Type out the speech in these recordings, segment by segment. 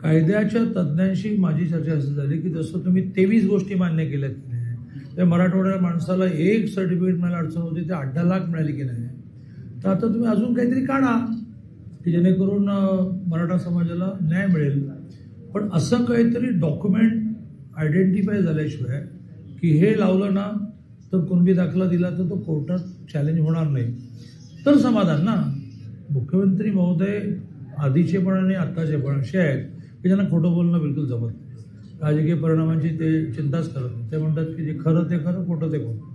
कायद्याच्या तज्ज्ञांशी माझी चर्चा अशी झाली की जसं तुम्ही 23 गोष्टी मान्य केल्यात की नाही, त्या मराठवाड्याच्या माणसाला एक सर्टिफिकेट मिळायला अडचण होती, ते 8-10 लाख मिळाली की नाही, तर आता तुम्ही अजून काहीतरी काढा की जेणेकरून मराठा समाजाला न्याय मिळेल. पण असं काहीतरी डॉक्युमेंट आयडेंटिफाय झाल्याशिवाय की हे लावलं ना तर कुणबी दाखला दिला तर तो कोर्टात चॅलेंज होणार नाही तर समाधान ना. मुख्यमंत्री महोदय आधीचे पण आणि आत्ताचे पण असे आहेत की ज्यांना खोटं बोलणं बिलकुल जमत नाही. राजकीय परिणामांची ते चिंताच करत नाही. ते म्हणतात की जे खरं ते खरं, खोटं ते खोटं.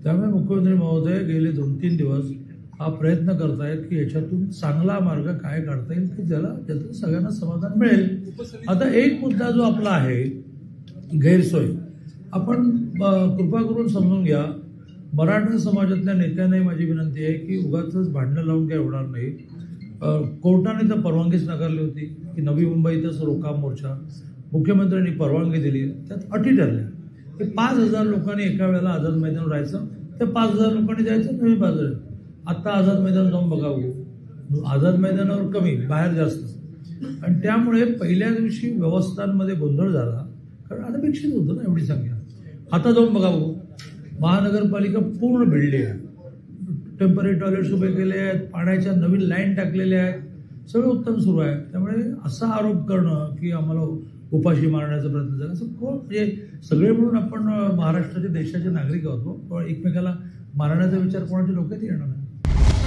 त्यामुळे मुख्यमंत्री महोदय गेले 2-3 दिवस हा प्रयत्न करतायत की याच्यातून चांगला मार्ग काय काढता येईल की ज्यातून सगळ्यांना समाधान मिळेल. आता एक मुद्दा जो आपला आहे गैरसोय, आपण कृपा करून समजून घ्या. मराठा समाजातल्या नेत्यांनाही माझी विनंती आहे की उगाचच भांडणं लावून काही होणार नाही. कोर्टाने तर परवानगीच नाकारली होती की नवी मुंबईतच रोका मोर्चा, मुख्यमंत्र्यांनी परवानगी दिली, त्यात अटी ठरल्या की 5,000 लोकांनी एका वेळेला आझाद मैदानावर राहायचं, त्या 5,000 लोकांनी जायचं, नवी बाजू. आता आझाद मैदान जाऊन बघावं, आझाद मैदानावर कमी, बाहेर जास्त. आणि त्यामुळे पहिल्या दिवशी व्यवस्थांमध्ये गोंधळ झाला, कारण अनपेक्षित होतं ना एवढी संख्या. आता जाऊन बघावं, महानगरपालिका पूर्ण भिडली आहे, टेम्पररी टॉयलेट्स उभे केले आहेत, पाण्याच्या नवीन लाईन टाकलेल्या आहेत, सगळं उत्तम सुरू आहे. त्यामुळे असा आरोप करणं की आम्हाला उपाशी मारण्याचा प्रयत्न झाला, असं कोण, म्हणजे सगळे म्हणून आपण महाराष्ट्राचे देशाचे नागरिक आहोत, पण एकमेकाला मारण्याचा विचार कोणाच्या डोक्यात येणार नाही.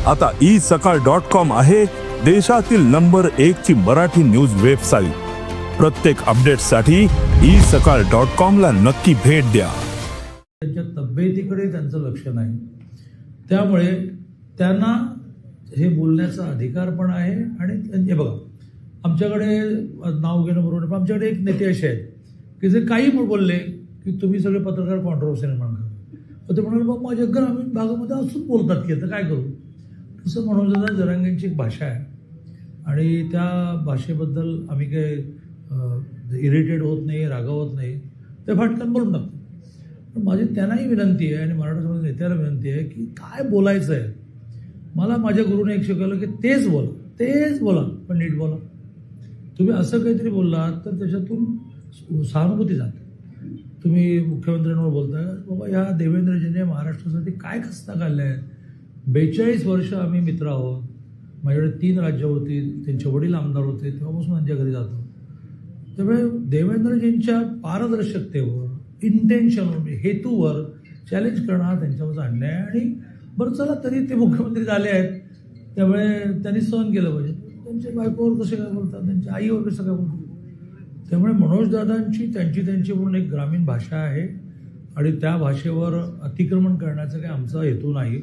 आता isakal.com आहे देशातील नंबर 1 ची मराठी न्यूज वेबसाईट. प्रत्येक अपडेटसाठी isakal.com ला नक्की भेट द्या. त्यांच्या तब्येतीकडे त्यांचं लक्ष नाही, त्यामुळे त्यांना हे बोलण्याचा अधिकार पण आहे. आणि हे बघा, आमच्याकडे नाव घेणं बरोबर, पण आमच्याकडे एक नेते असे आहेत की जे काही बोलले की तुम्ही सगळे पत्रकार कॉन्ट्रोवर्सी निर्माण करा. ते म्हणाले बाबा माझ्या ग्रामीण भागामध्ये असंच बोलतात की आता काय करू. तसं मनोजदादा जरांगेंची एक भाषा आहे आणि त्या भाषेबद्दल आम्ही काही इरिटेट होत नाही, रागावत नाही, ते फाटकन बोलून टाकतो. पण माझी त्यांनाही विनंती आहे आणि मराठा समाज नेत्याला विनंती आहे की काय बोलायचं आहे. मला माझ्या गुरुने एक शिकवलं की तेच बोला पण नीट बोला. तुम्ही असं काहीतरी बोललात तर त्याच्यातून सहानुभूती जाते. तुम्ही मुख्यमंत्र्यांवर बोलताय, बाबा या देवेंद्रजीने महाराष्ट्रासाठी काय खस्ता काढल्या आहेत. 42 वर्ष आम्ही मित्र आहोत. माझ्याकडे 3 राज्य होती, त्यांचे वडील आमदार होते, तेव्हापासून त्यांच्या घरी जातो. त्यामुळे देवेंद्रजींच्या पारदर्शकतेवर, इंटेन्शनवर, हेतूवर चॅलेंज करणं हा त्यांच्यावरचा अन्याय आहे. आणि बरं चला, तरी ते मुख्यमंत्री झाले आहेत, त्यामुळे त्यांनी सहन केलं पाहिजे. त्यांच्या बायकोवर कसे काय बोलतात, त्यांच्या आईवर कसं काय बोलतात. त्यामुळे मनोजदादांची त्यांची म्हणून एक ग्रामीण भाषा आहे आणि त्या भाषेवर अतिक्रमण करण्याचा काही आमचा हेतू नाही.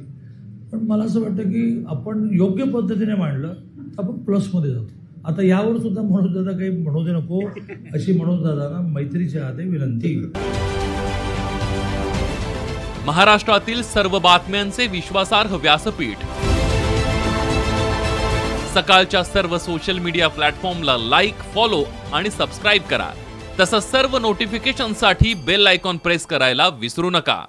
पण मला असं वाटतं की आपण योग्य पद्धतीने मांडलं तर आपण प्लसमध्ये जातो. आता यावर सुद्धा मनोजदादा काही म्हणू दे नको, अशी मनोजदादांना मैत्रीच्या हाते विनंती. महाराष्ट्रातील सर्व बातम्यांचे विश्वासार्ह व्यासपीठ. सकाळच्या सर्व सोशल मीडिया प्लॅटफॉर्मला लाईक, फॉलो आणि सबस्क्राईब करा. तसंच सर्व नोटिफिकेशनसाठी बेल आयकॉन प्रेस करायला विसरू नका.